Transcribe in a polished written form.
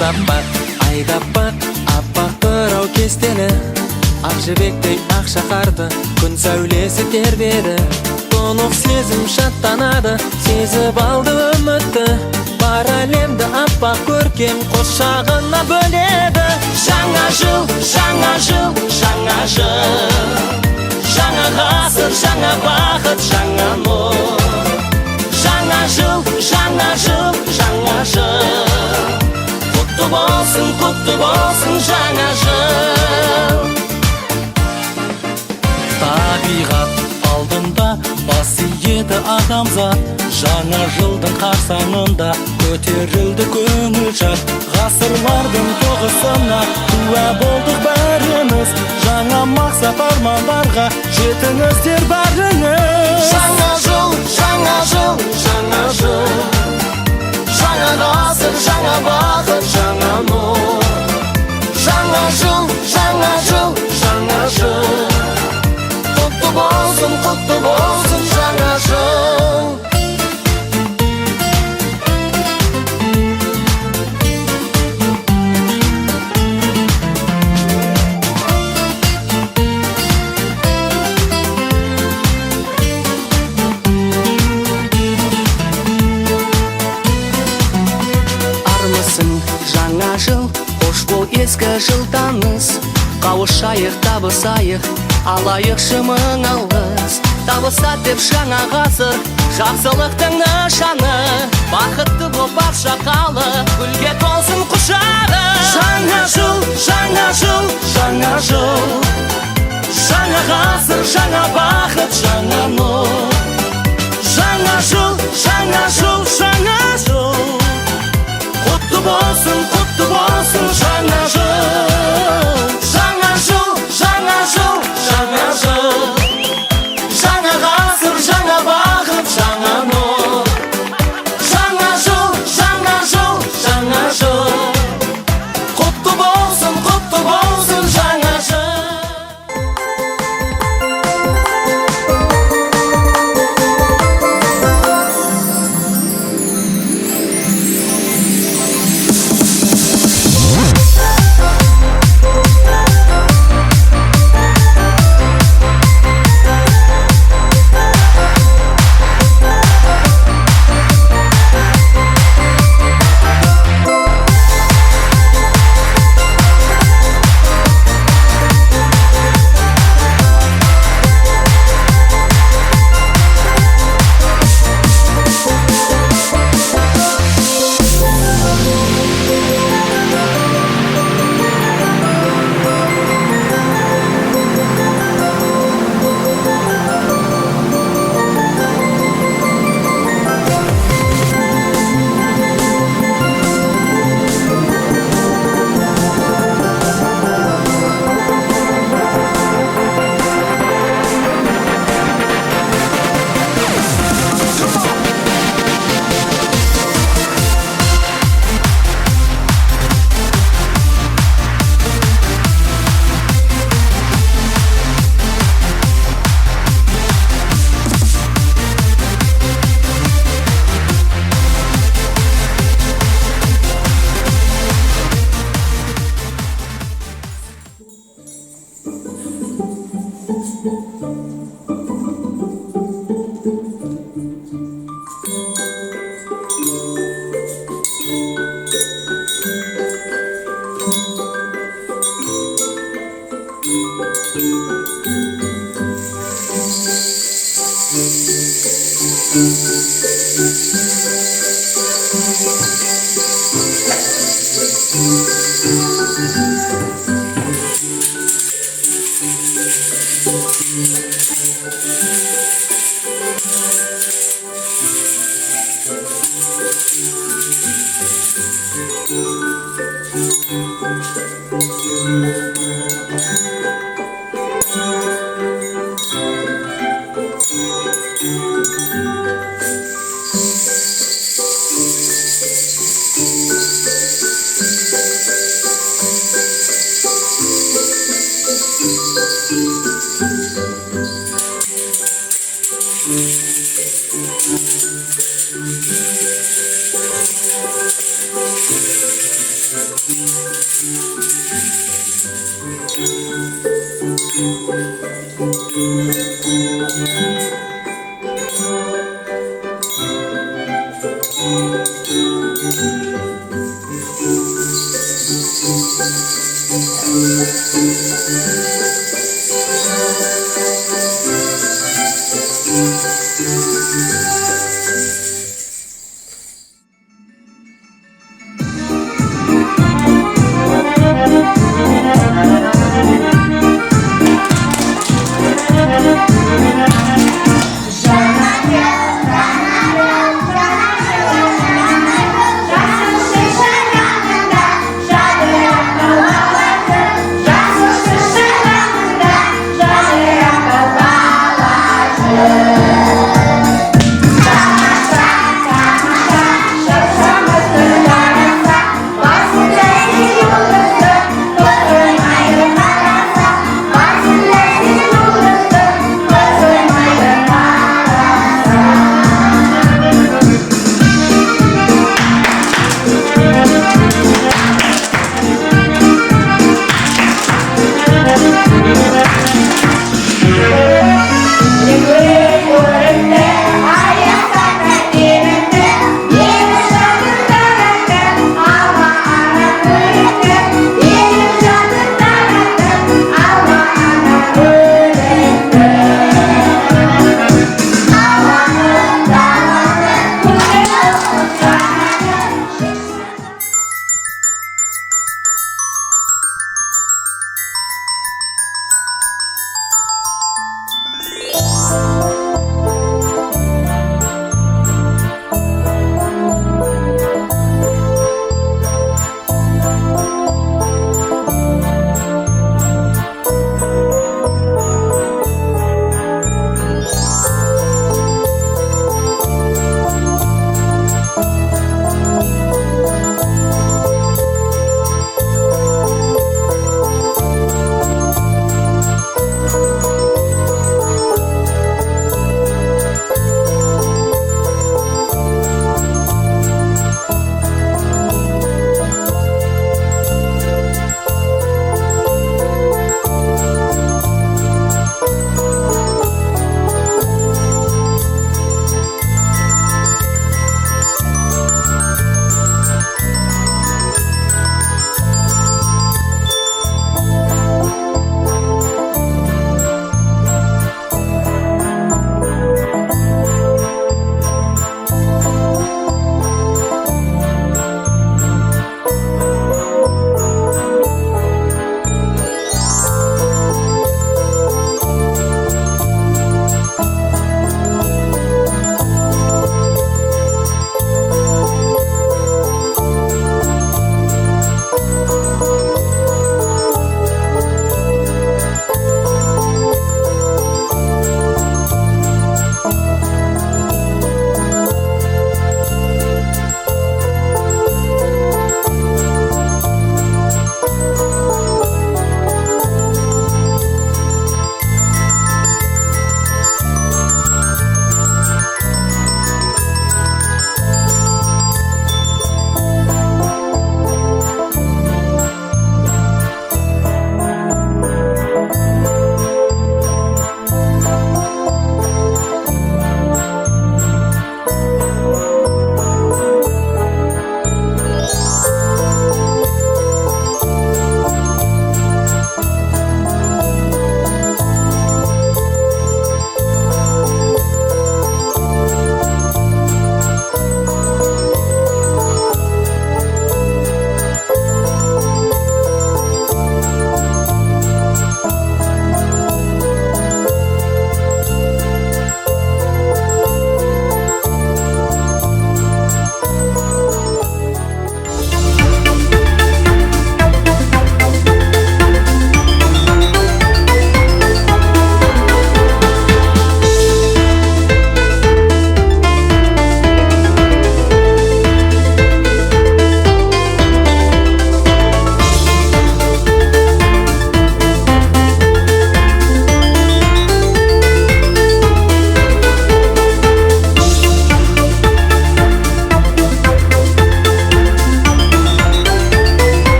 айдап бақ аппақ қырау кестені, ақ жібектей ақ шаһарды күн сәулесі тербеді. Тұнық сезім шаттанады, сезіп алды үмітті, бар әлемді аппақ көркем құшағына бөледі. Жаңа жыл, жаңа жыл, жаңа жыл, жаңа ғасыр, жаңа бақыт, жаңа нұр. Жаңа жыл, жаңа жыл, жаңа жыл, құтты болсын жаңа жыл. Табиғат алдында бас иеді адамзат, жаңа жылдың қарсаңында көтерілді көңіл жат. Ғасырлардың тоғысына куә болдық бәріміз, жаңа мақсат армандарға жетіңіздер бәріңіз. Жаңа жыл, жаңа жыл, жаңа жыл, жаңа ғасыр, жаңа бақыт, жаңа нұр. Жаңа жыл, жаңа жыл, жаңа жыл, құтты болсын жаңа жыл. Жаңа жыл, қош бол ескі жыл таныс, қауышайық, табысайық, алайық шымың алғыс. Табысат деп жаңа ғасыр, жақсылықтың нышаны, бақытты боп барша халық, гүлге толсын құшағы. Жаңа жыл, жаңа жыл, жаңа жыл, жаңа ғасыр, жаңа бақыт, жаңа нұр. Жаңа жыл, жаңа жыл, жаңа жыл, құтты болсын жаңа жыл. Жаңа жыл, жаңа жыл, жаңа жыл, жаңа ғасыр, жаңа бақыт, жаңа нұр. Жаңа жыл, жаңа жыл, жаңа жыл, құтты болсын жаңа жыл.